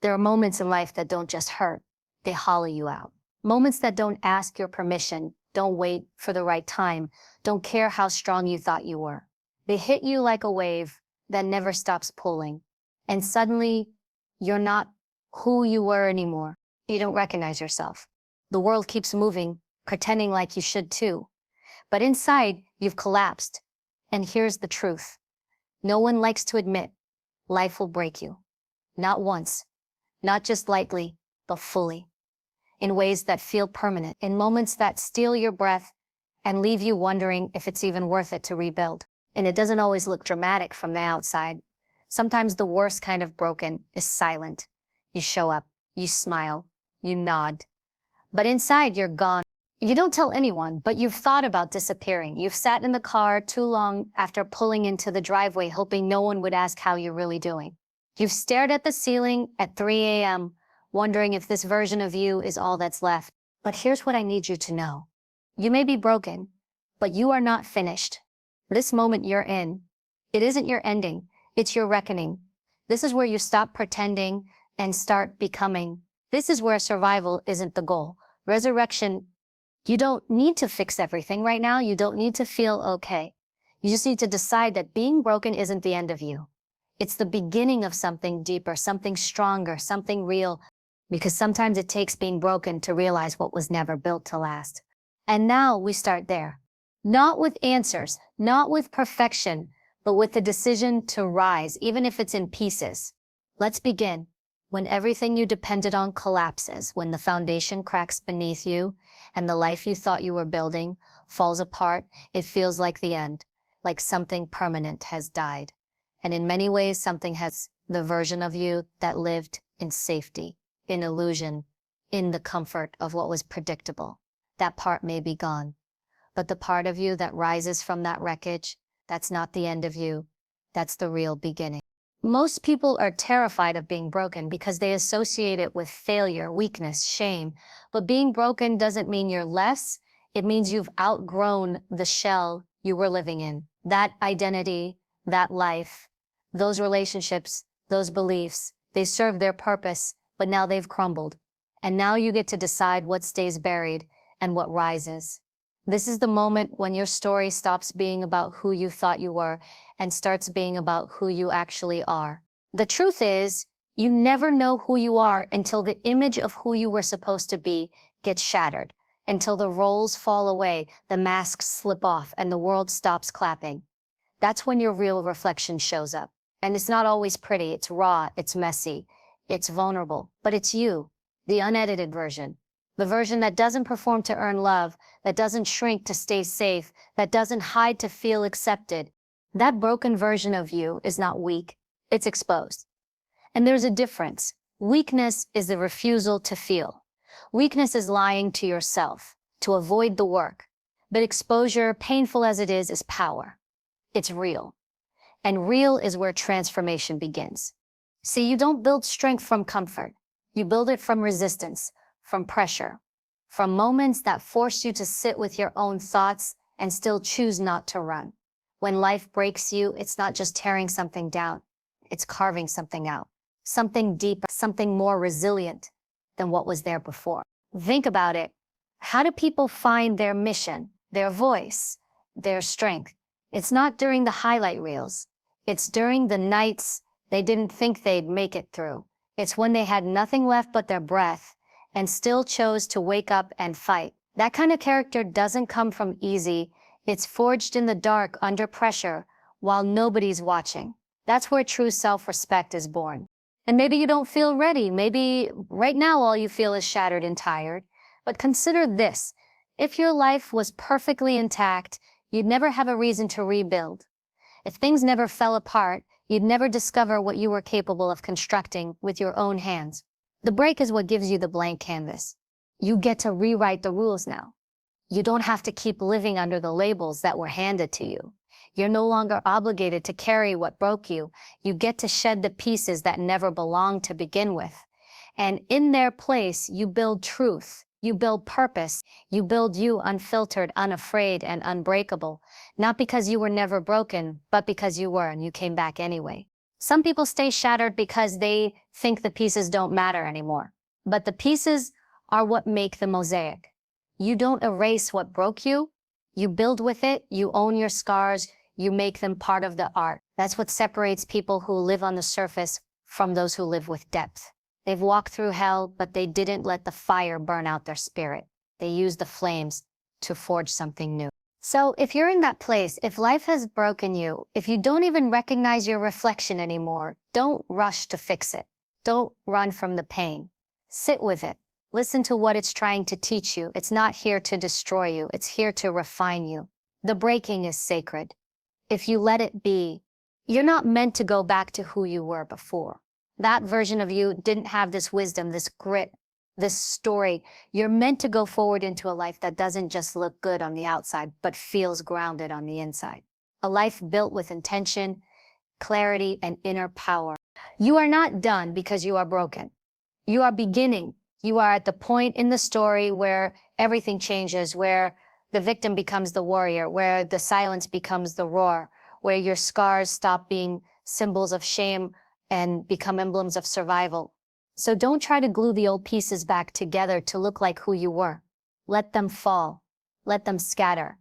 There are moments in life that don't just hurt, they hollow you out. Moments that don't ask your permission, don't wait for the right time, don't care how strong you thought you were. They hit you like a wave that never stops pulling. And suddenly, you're not who you were anymore. You don't recognize yourself. The world keeps moving, pretending like you should too. But inside, you've collapsed. And here's the truth. No one likes to admit life will break you. Not once, not just lightly, but fully. In ways that feel permanent, in moments that steal your breath and leave you wondering if it's even worth it to rebuild. And it doesn't always look dramatic from the outside. Sometimes the worst kind of broken is silent. You show up, you smile, you nod. But inside, you're gone. You don't tell anyone, but you've thought about disappearing. You've sat in the car too long after pulling into the driveway, hoping no one would ask how you're really doing. You've stared at the ceiling at 3 a.m., wondering if this version of you is all that's left. But here's what I need you to know. You may be broken, but you are not finished. This moment you're in, it isn't your ending, it's your reckoning. This is where you stop pretending and start becoming. This is where survival isn't the goal. Resurrection. You don't need to fix everything right now. You don't need to feel okay. You just need to decide that being broken isn't the end of you. It's the beginning of something deeper, something stronger, something real. Because sometimes it takes being broken to realize what was never built to last. And now we start there. Not with answers, not with perfection, but with the decision to rise, even if it's in pieces. Let's begin. When everything you depended on collapses, when the foundation cracks beneath you, and the life you thought you were building falls apart, it feels like the end, like something permanent has died. And in many ways, something has the version of you that lived in safety, in illusion, in the comfort of what was predictable. That part may be gone. But the part of you that rises from that wreckage, that's not the end of you. That's the real beginning. Most people are terrified of being broken because they associate it with failure, weakness, shame. But being broken doesn't mean you're less. It means you've outgrown the shell you were living in. That identity, that life, those relationships, those beliefs, they served their purpose, but now they've crumbled. And now you get to decide what stays buried and what rises. This is the moment when your story stops being about who you thought you were and starts being about who you actually are. The truth is, you never know who you are until the image of who you were supposed to be gets shattered, until the roles fall away, the masks slip off, and the world stops clapping. That's when your real reflection shows up. And it's not always pretty, it's raw, it's messy, it's vulnerable, but it's you, the unedited version. The version that doesn't perform to earn love, that doesn't shrink to stay safe, that doesn't hide to feel accepted. That broken version of you is not weak, it's exposed. And there's a difference. Weakness is the refusal to feel. Weakness is lying to yourself, to avoid the work. But exposure, painful as it is power. It's real. And real is where transformation begins. See, you don't build strength from comfort. You build it from resistance, from pressure, from moments that force you to sit with your own thoughts and still choose not to run. When life breaks you, it's not just tearing something down, it's carving something out, something deeper, something more resilient than what was there before. Think about it. How do people find their mission, their voice, their strength? It's not during the highlight reels. It's during the nights they didn't think they'd make it through. It's when they had nothing left but their breath and still chose to wake up and fight. That kind of character doesn't come from easy. It's forged in the dark under pressure while nobody's watching. That's where true self-respect is born. And maybe you don't feel ready. Maybe right now all you feel is shattered and tired. But consider this. If your life was perfectly intact, you'd never have a reason to rebuild. If things never fell apart, you'd never discover what you were capable of constructing with your own hands. The break is what gives you the blank canvas. You get to rewrite the rules now. You don't have to keep living under the labels that were handed to you. You're no longer obligated to carry what broke you. You get to shed the pieces that never belonged to begin with. And in their place, you build truth. You build purpose. You build you unfiltered, unafraid, and unbreakable. Not because you were never broken, but because you were and you came back anyway. Some people stay shattered because they think the pieces don't matter anymore. But the pieces are what make the mosaic. You don't erase what broke you. You build with it. You own your scars. You make them part of the art. That's what separates people who live on the surface from those who live with depth. They've walked through hell, but they didn't let the fire burn out their spirit. They used the flames to forge something new. So if you're in that place, if life has broken you, if you don't even recognize your reflection anymore, don't rush to fix it. Don't run from the pain. Sit with it. Listen to what it's trying to teach you. It's not here to destroy you. It's here to refine you. The breaking is sacred. If you let it be, you're not meant to go back to who you were before. That version of you didn't have this wisdom, this grit, this story. You're meant to go forward into a life that doesn't just look good on the outside, but feels grounded on the inside. A life built with intention, clarity, and inner power. You are not done because you are broken. You are beginning. You are at the point in the story where everything changes, where the victim becomes the warrior, where the silence becomes the roar, where your scars stop being symbols of shame and become emblems of survival. So don't try to glue the old pieces back together to look like who you were. Let them fall. Let them scatter.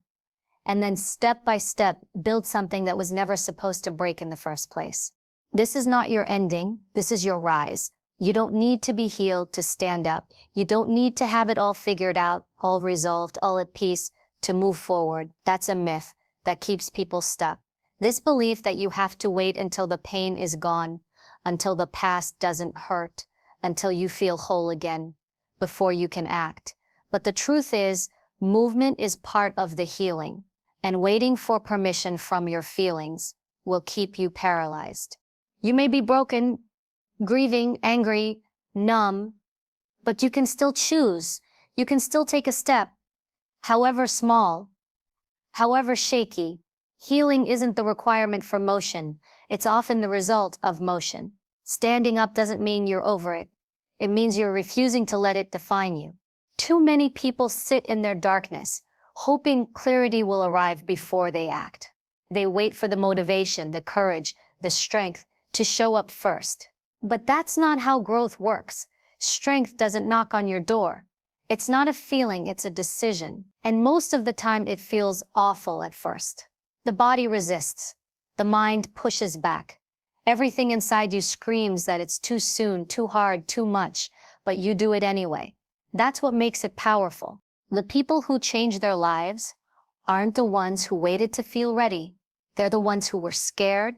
And then step by step, build something that was never supposed to break in the first place. This is not your ending. This is your rise. You don't need to be healed to stand up. You don't need to have it all figured out, all resolved, all at peace to move forward. That's a myth that keeps people stuck. This belief that you have to wait until the pain is gone, until the past doesn't hurt, until you feel whole again, before you can act. But the truth is, movement is part of the healing, and waiting for permission from your feelings will keep you paralyzed. You may be broken, grieving, angry, numb, but you can still choose. You can still take a step, however small, however shaky. Healing isn't the requirement for motion. It's often the result of motion. Standing up doesn't mean you're over it. It means you're refusing to let it define you. Too many people sit in their darkness, hoping clarity will arrive before they act. They wait for the motivation, the courage, the strength to show up first. But that's not how growth works. Strength doesn't knock on your door. It's not a feeling, it's a decision. And most of the time it feels awful at first. The body resists. The mind pushes back. Everything inside you screams that it's too soon, too hard, too much, but you do it anyway. That's what makes it powerful. The people who change their lives aren't the ones who waited to feel ready. They're the ones who were scared,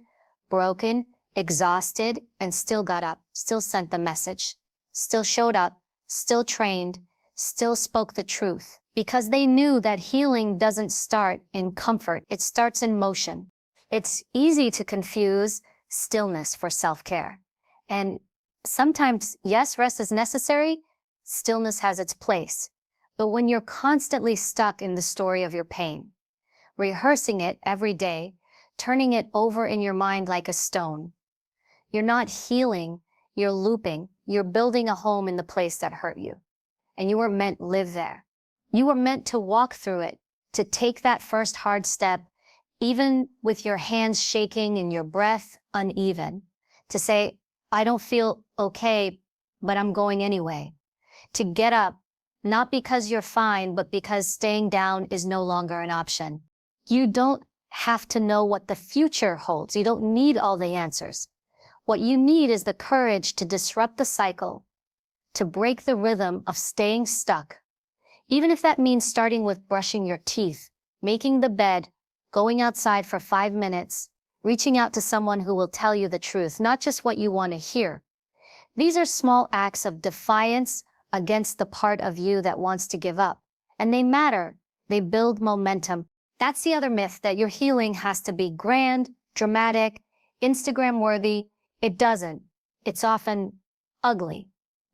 broken, exhausted, and still got up, still sent the message, still showed up, still trained, still spoke the truth. Because they knew that healing doesn't start in comfort, it starts in motion. It's easy to confuse stillness for self-care. And sometimes, yes, rest is necessary, stillness has its place. But when you're constantly stuck in the story of your pain, rehearsing it every day, turning it over in your mind like a stone, you're not healing, you're looping, you're building a home in the place that hurt you. And you were meant to live there. You were meant to walk through it, to take that first hard step, even with your hands shaking and your breath uneven, to say, I don't feel okay, but I'm going anyway. To get up, not because you're fine, but because staying down is no longer an option. You don't have to know what the future holds. You don't need all the answers. What you need is the courage to disrupt the cycle, to break the rhythm of staying stuck. Even if that means starting with brushing your teeth, making the bed, going outside for 5 minutes, reaching out to someone who will tell you the truth, not just what you want to hear. These are small acts of defiance against the part of you that wants to give up. And they matter. They build momentum. That's the other myth, that your healing has to be grand, dramatic, Instagram-worthy. It doesn't. It's often ugly,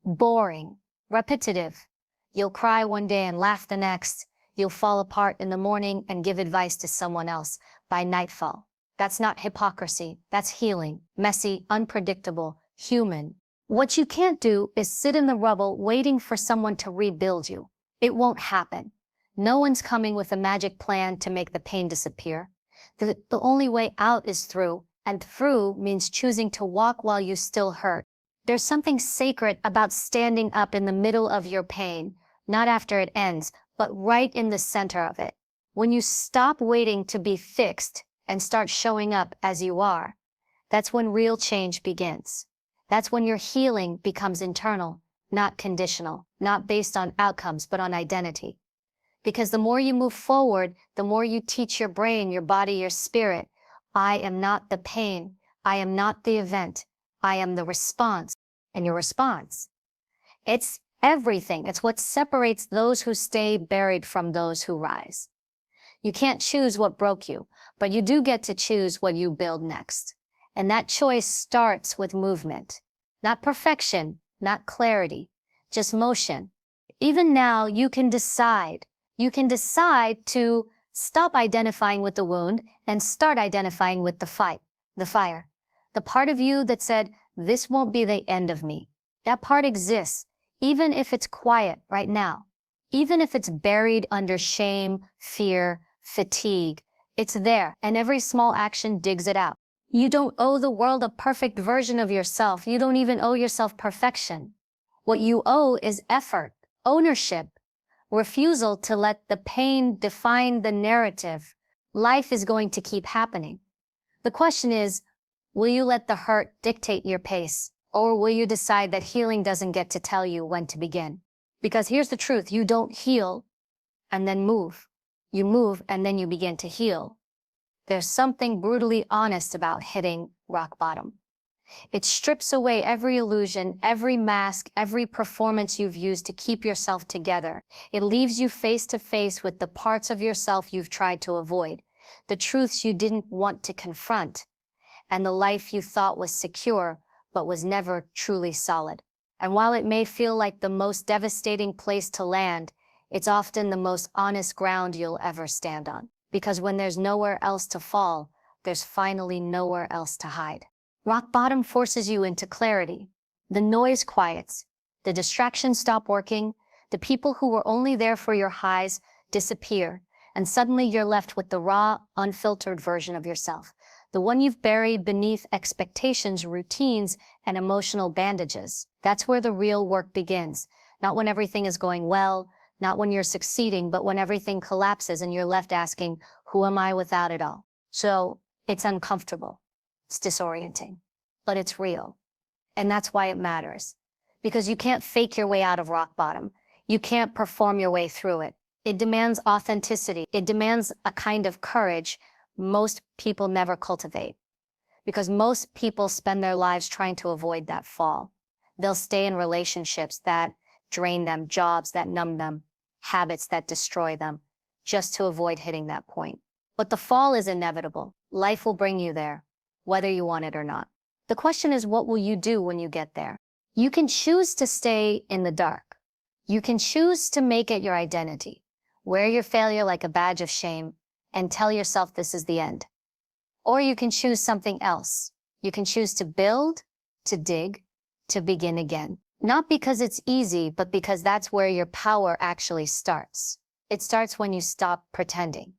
boring, repetitive. You'll cry one day and laugh the next. You'll fall apart in the morning and give advice to someone else by nightfall. That's not hypocrisy. That's healing. Messy, unpredictable, human. What you can't do is sit in the rubble waiting for someone to rebuild you. It won't happen. No one's coming with a magic plan to make the pain disappear. The only way out is through. And through means choosing to walk while you still hurt. There's something sacred about standing up in the middle of your pain, not after it ends, but right in the center of it. When you stop waiting to be fixed and start showing up as you are, that's when real change begins. That's when your healing becomes internal, not conditional, not based on outcomes, but on identity. Because the more you move forward, the more you teach your brain, your body, your spirit, I am not the pain. I am not the event. I am the response. And your response, it's everything. It's what separates those who stay buried from those who rise. You can't choose what broke you, but you do get to choose what you build next. And that choice starts with movement. Not perfection, not clarity, just motion. Even now, you can decide. You can decide to stop identifying with the wound and start identifying with the fight, the fire. The part of you that said, this won't be the end of me. That part exists, even if it's quiet right now. Even if it's buried under shame, fear, fatigue, it's there, and every small action digs it out. You don't owe the world a perfect version of yourself. You don't even owe yourself perfection. What you owe is effort, ownership, refusal to let the pain define the narrative. Life is going to keep happening. The question is, will you let the hurt dictate your pace, or will you decide that healing doesn't get to tell you when to begin? Because here's the truth, you don't heal and then move. You move and then you begin to heal. There's something brutally honest about hitting rock bottom. It strips away every illusion, every mask, every performance you've used to keep yourself together. It leaves you face to face with the parts of yourself you've tried to avoid, the truths you didn't want to confront, and the life you thought was secure, but was never truly solid. And while it may feel like the most devastating place to land, it's often the most honest ground you'll ever stand on. Because when there's nowhere else to fall, there's finally nowhere else to hide. Rock bottom forces you into clarity. The noise quiets, the distractions stop working, the people who were only there for your highs disappear, and suddenly you're left with the raw, unfiltered version of yourself, the one you've buried beneath expectations, routines, and emotional bandages. That's where the real work begins, not when everything is going well, not when you're succeeding, but when everything collapses and you're left asking, who am I without it all? So it's uncomfortable. It's disorienting, but it's real. And that's why it matters. Because you can't fake your way out of rock bottom. You can't perform your way through it. It demands authenticity. It demands a kind of courage most people never cultivate. Because most people spend their lives trying to avoid that fall. They'll stay in relationships that drain them, jobs that numb them, habits that destroy them, just to avoid hitting that point. But the fall is inevitable. Life will bring you there, whether you want it or not. The question is, what will you do when you get there? You can choose to stay in the dark. You can choose to make it your identity. Wear your failure like a badge of shame and tell yourself this is the end. Or you can choose something else. You can choose to build, to dig, to begin again. Not because it's easy, but because that's where your power actually starts. It starts when you stop pretending,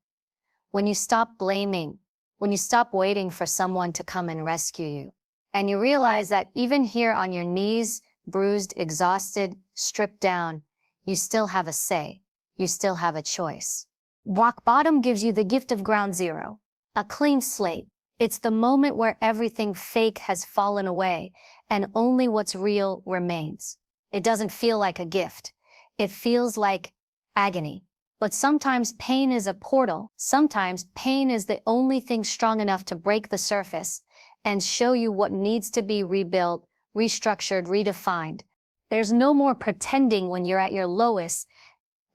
when you stop blaming, when you stop waiting for someone to come and rescue you. And you realize that even here on your knees, bruised, exhausted, stripped down, you still have a say. You still have a choice. Rock bottom gives you the gift of ground zero, a clean slate. It's the moment where everything fake has fallen away and only what's real remains. It doesn't feel like a gift. It feels like agony. But sometimes pain is a portal. Sometimes pain is the only thing strong enough to break the surface and show you what needs to be rebuilt, restructured, redefined. There's no more pretending when you're at your lowest.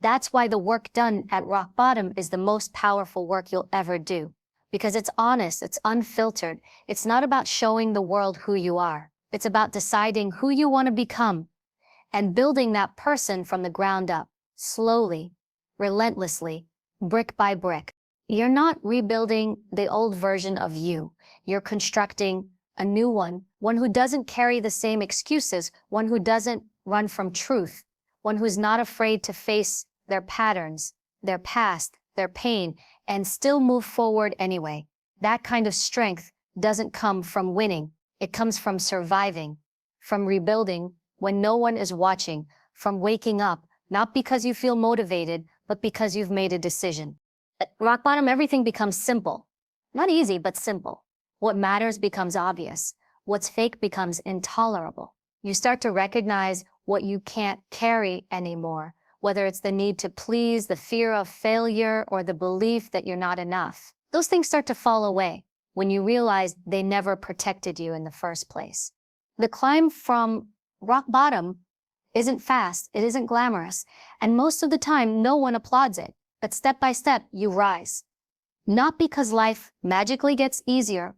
That's why the work done at rock bottom is the most powerful work you'll ever do. Because it's honest, it's unfiltered. It's not about showing the world who you are. It's about deciding who you want to become and building that person from the ground up, slowly, relentlessly, brick by brick. You're not rebuilding the old version of you. You're constructing a new one who doesn't carry the same excuses, one who doesn't run from truth, one who's not afraid to face their patterns, their past, their pain, and still move forward anyway. That kind of strength doesn't come from winning. It comes from surviving, from rebuilding when no one is watching, from waking up, not because you feel motivated, but because you've made a decision. At rock bottom, everything becomes simple. Not easy, but simple. What matters becomes obvious. What's fake becomes intolerable. You start to recognize what you can't carry anymore, whether it's the need to please, the fear of failure, or the belief that you're not enough. Those things start to fall away when you realize they never protected you in the first place. The climb from rock bottom isn't fast, it isn't glamorous, and most of the time no one applauds it. But step by step, you rise. Not because life magically gets easier,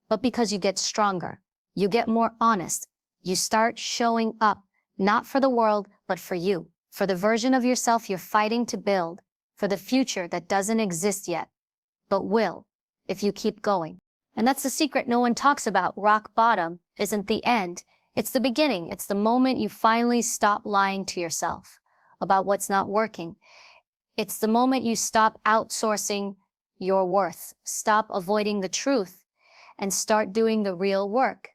but because you get stronger. You get more honest. You start showing up, not for the world, but for you, for the version of yourself you're fighting to build, for the future that doesn't exist yet, but will, if you keep going. And that's the secret no one talks about. Rock bottom isn't the end. It's the beginning. It's the moment you finally stop lying to yourself about what's not working. It's the moment you stop outsourcing your worth, stop avoiding the truth, and start doing the real work,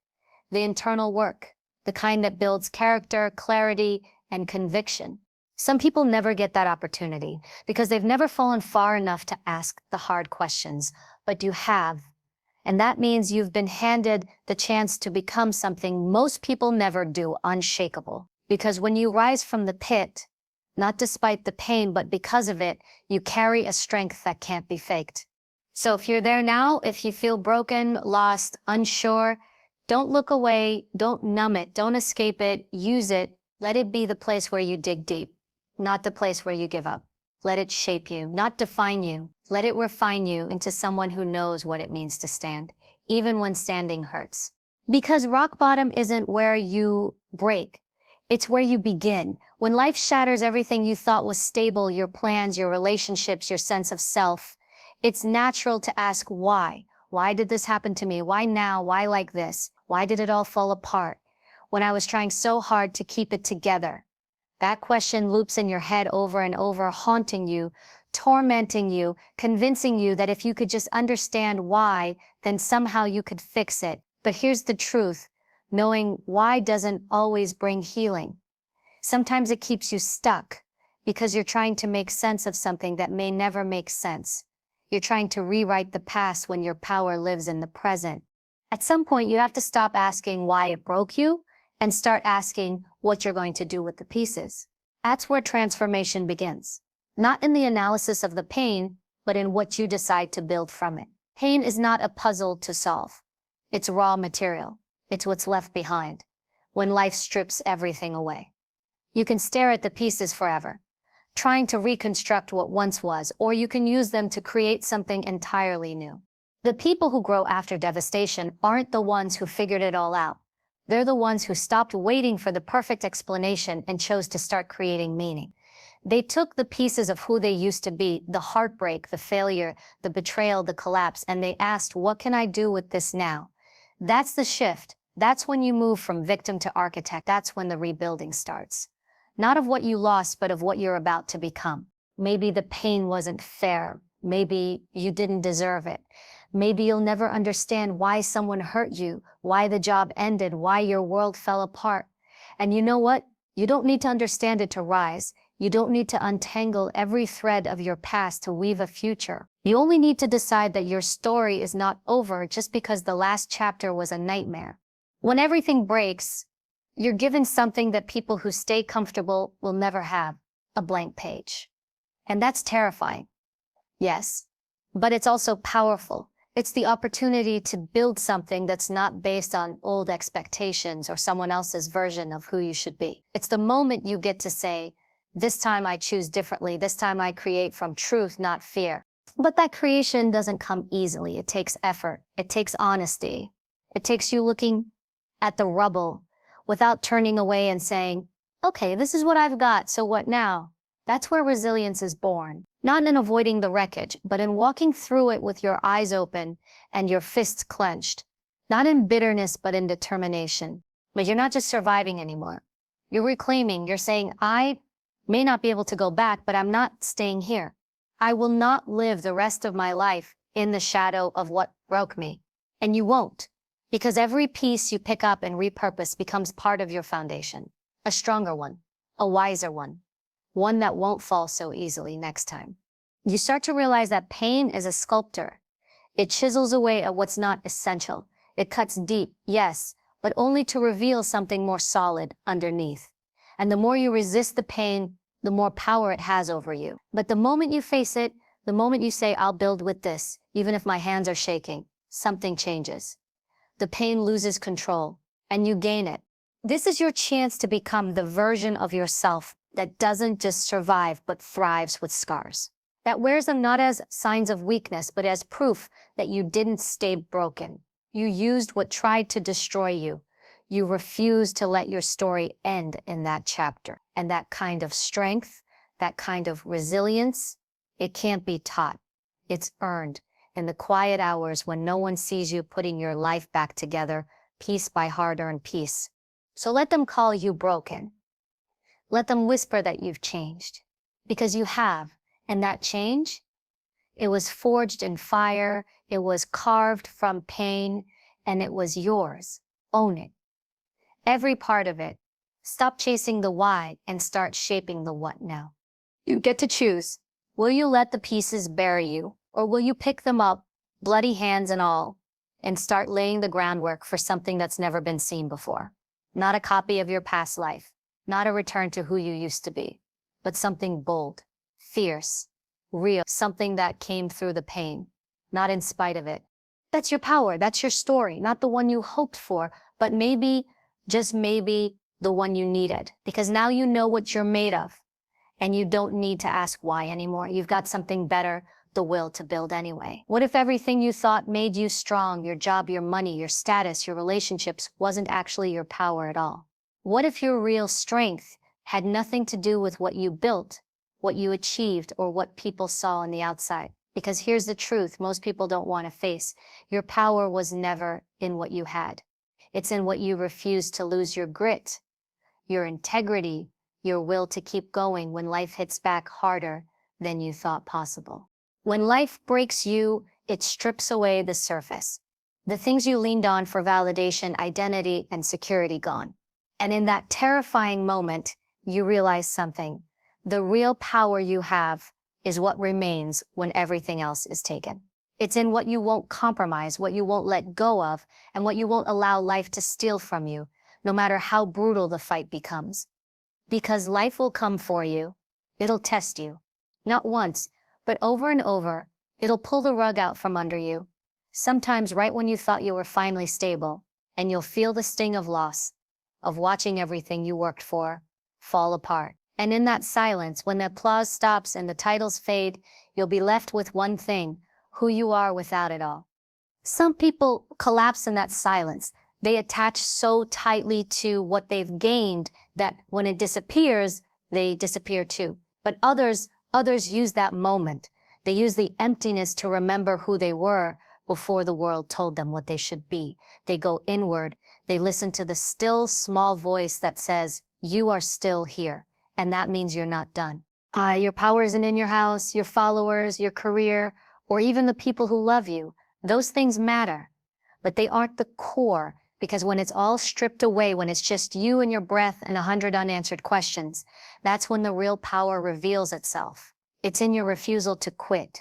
the internal work, the kind that builds character, clarity, and conviction. Some people never get that opportunity because they've never fallen far enough to ask the hard questions, but you have. And that means you've been handed the chance to become something most people never do, unshakable. Because when you rise from the pit, not despite the pain, but because of it, you carry a strength that can't be faked. So if you're there now, if you feel broken, lost, unsure, don't look away, don't numb it, don't escape it, use it. Let it be the place where you dig deep, not the place where you give up. Let it shape you, not define you. Let it refine you into someone who knows what it means to stand, even when standing hurts. Because rock bottom isn't where you break. It's where you begin. When life shatters everything you thought was stable, your plans, your relationships, your sense of self, it's natural to ask why. Why did this happen to me? Why now? Why like this? Why did it all fall apart when I was trying so hard to keep it together? That question loops in your head over and over, haunting you, tormenting you, convincing you that if you could just understand why, then somehow you could fix it. But here's the truth. Knowing why doesn't always bring healing. Sometimes it keeps you stuck because you're trying to make sense of something that may never make sense. You're trying to rewrite the past when your power lives in the present. At some point, you have to stop asking why it broke you and start asking what you're going to do with the pieces. That's where transformation begins. Not in the analysis of the pain, but in what you decide to build from it. Pain is not a puzzle to solve. It's raw material. It's what's left behind when life strips everything away. You can stare at the pieces forever, trying to reconstruct what once was, or you can use them to create something entirely new. The people who grow after devastation aren't the ones who figured it all out. They're the ones who stopped waiting for the perfect explanation and chose to start creating meaning. They took the pieces of who they used to be, the heartbreak, the failure, the betrayal, the collapse, and they asked, what can I do with this now? That's the shift. That's when you move from victim to architect. That's when the rebuilding starts. Not of what you lost, but of what you're about to become. Maybe the pain wasn't fair. Maybe you didn't deserve it. Maybe you'll never understand why someone hurt you, why the job ended, why your world fell apart. And you know what? You don't need to understand it to rise. You don't need to untangle every thread of your past to weave a future. You only need to decide that your story is not over just because the last chapter was a nightmare. When everything breaks, you're given something that people who stay comfortable will never have, a blank page. And that's terrifying. Yes, but it's also powerful. It's the opportunity to build something that's not based on old expectations or someone else's version of who you should be. It's the moment you get to say, this time I choose differently. This time I create from truth, not fear. But that creation doesn't come easily. It takes effort. It takes honesty. It takes you looking at the rubble without turning away and saying, okay, this is what I've got, so what now? That's where resilience is born. Not in avoiding the wreckage, but in walking through it with your eyes open and your fists clenched. Not in bitterness, but in determination. But you're not just surviving anymore. You're reclaiming. You're saying, I may not be able to go back, but I'm not staying here. I will not live the rest of my life in the shadow of what broke me. And you won't, because every piece you pick up and repurpose becomes part of your foundation. A stronger one, a wiser one that won't fall so easily next time. You start to realize that pain is a sculptor. It chisels away at what's not essential. It cuts deep, yes, but only to reveal something more solid underneath. And the more you resist the pain, the more power it has over you. But the moment you face it, the moment you say, I'll build with this, even if my hands are shaking, something changes. The pain loses control, and you gain it. This is your chance to become the version of yourself that doesn't just survive, but thrives with scars. That wears them not as signs of weakness, but as proof that you didn't stay broken. You used what tried to destroy you. You refused to let your story end in that chapter. And that kind of strength, that kind of resilience, it can't be taught. It's earned in the quiet hours when no one sees you putting your life back together, piece by hard-earned piece. So let them call you broken. Let them whisper that you've changed. Because you have. And that change, it was forged in fire, it was carved from pain, and it was yours. Own it. Every part of it. Stop chasing the why and start shaping the what now. You get to choose. Will you let the pieces bury you, or will you pick them up, bloody hands and all, and start laying the groundwork for something that's never been seen before? Not a copy of your past life, not a return to who you used to be, but something bold, fierce, real, something that came through the pain, not in spite of it. That's your power, that's your story, not the one you hoped for, but maybe, just maybe, the one you needed. Because now you know what you're made of, and you don't need to ask why anymore. You've got something better, the will to build anyway. What if everything you thought made you strong, your job, your money, your status, your relationships, wasn't actually your power at all? What if your real strength had nothing to do with what you built, what you achieved, or what people saw on the outside? Because here's the truth most people don't want to face. Your power was never in what you had. It's in what you refused to lose: your grit, your integrity, your will to keep going when life hits back harder than you thought possible. When life breaks you, it strips away the surface. The things you leaned on for validation, identity, and security gone. And in that terrifying moment, you realize something. The real power you have is what remains when everything else is taken. It's in what you won't compromise, what you won't let go of, and what you won't allow life to steal from you, no matter how brutal the fight becomes. Because life will come for you. It'll test you. Not once, but over and over. It'll pull the rug out from under you. Sometimes right when you thought you were finally stable, and you'll feel the sting of loss, of watching everything you worked for fall apart. And in that silence, when the applause stops and the titles fade, you'll be left with one thing: who you are without it all. Some people collapse in that silence. They attach so tightly to what they've gained that when it disappears, they disappear too. But others use that moment. They use the emptiness to remember who they were before the world told them what they should be. They go inward. They listen to the still, small voice that says, you are still here. And that means you're not done. Your power isn't in your house, your followers, your career, or even the people who love you. Those things matter, but they aren't the core, because when it's all stripped away, when it's just you and your breath and 100 unanswered questions, that's when the real power reveals itself. It's in your refusal to quit,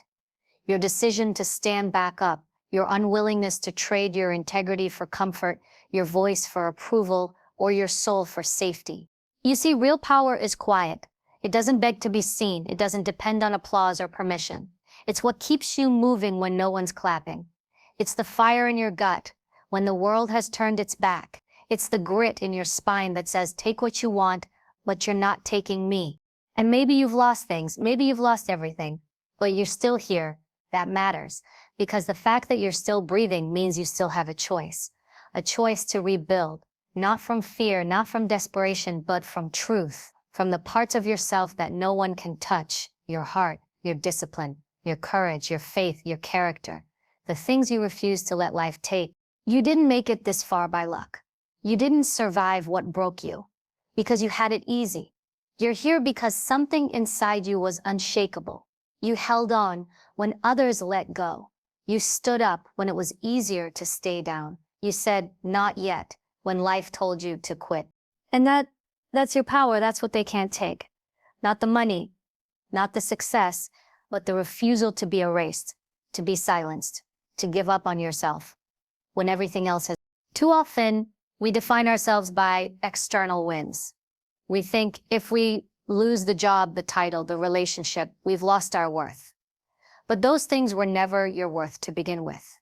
your decision to stand back up, your unwillingness to trade your integrity for comfort, your voice for approval, or your soul for safety. You see, real power is quiet. It doesn't beg to be seen. It doesn't depend on applause or permission. It's what keeps you moving when no one's clapping. It's the fire in your gut when the world has turned its back. It's the grit in your spine that says, take what you want, but you're not taking me. And maybe you've lost things. Maybe you've lost everything, but you're still here. That matters, because the fact that you're still breathing means you still have a choice to rebuild, not from fear, not from desperation, but from truth, from the parts of yourself that no one can touch: your heart, your discipline, your courage, your faith, your character, the things you refuse to let life take. You didn't make it this far by luck. You didn't survive what broke you because you had it easy. You're here because something inside you was unshakable. You held on when others let go. You stood up when it was easier to stay down. You said, not yet, when life told you to quit. And that's your power. That's what they can't take. Not the money, not the success, but the refusal to be erased, to be silenced, to give up on yourself when everything else has. Too often, we define ourselves by external wins. We think if we lose the job, the title, the relationship, we've lost our worth. But those things were never your worth to begin with.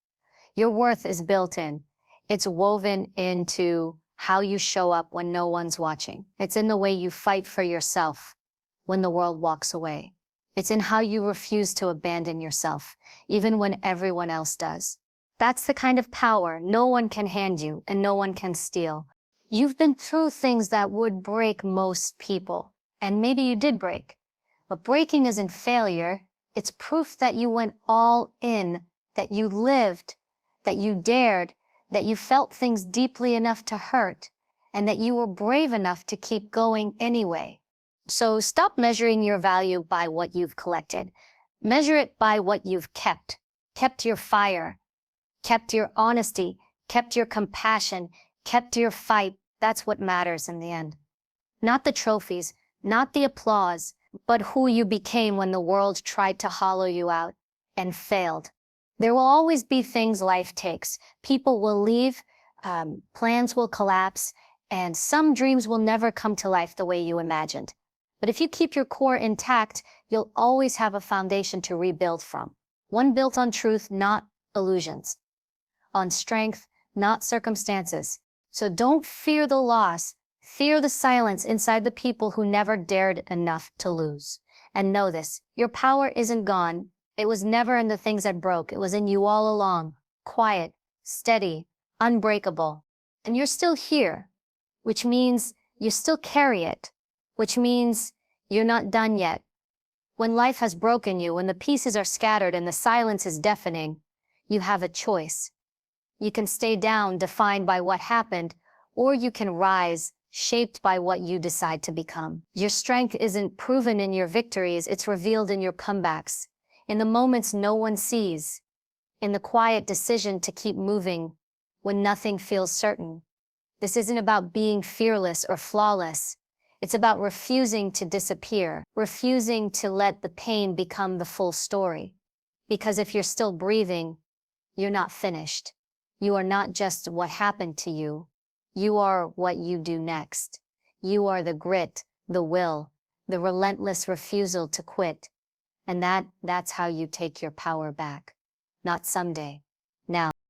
Your worth is built in. It's woven into how you show up when no one's watching. It's in the way you fight for yourself when the world walks away. It's in how you refuse to abandon yourself, even when everyone else does. That's the kind of power no one can hand you and no one can steal. You've been through things that would break most people, and maybe you did break. But breaking isn't failure. It's proof that you went all in, that you lived, that you dared, that you felt things deeply enough to hurt, and that you were brave enough to keep going anyway. So stop measuring your value by what you've collected. Measure it by what you've kept. Kept your fire, kept your honesty, kept your compassion, kept your fight. That's what matters in the end. Not the trophies, not the applause, but who you became when the world tried to hollow you out and failed. There will always be things life takes. People will leave, plans will collapse, and some dreams will never come to life the way you imagined. But if you keep your core intact, you'll always have a foundation to rebuild from. One built on truth, not illusions. On strength, not circumstances. So don't fear the loss. Fear the silence inside the people who never dared enough to lose. And know this, your power isn't gone. It was never in the things that broke. It was in you all along. Quiet, steady, unbreakable. And you're still here, which means you still carry it, which means you're not done yet. When life has broken you, when the pieces are scattered and the silence is deafening, you have a choice. You can stay down, defined by what happened, or you can rise, shaped by what you decide to become. Your strength isn't proven in your victories, it's revealed in your comebacks, in the moments no one sees, in the quiet decision to keep moving when nothing feels certain. This isn't about being fearless or flawless. It's about refusing to disappear, refusing to let the pain become the full story. Because if you're still breathing, you're not finished. You are not just what happened to you. You are what you do next. You are the grit, the will, the relentless refusal to quit. And that's how you take your power back. Not someday,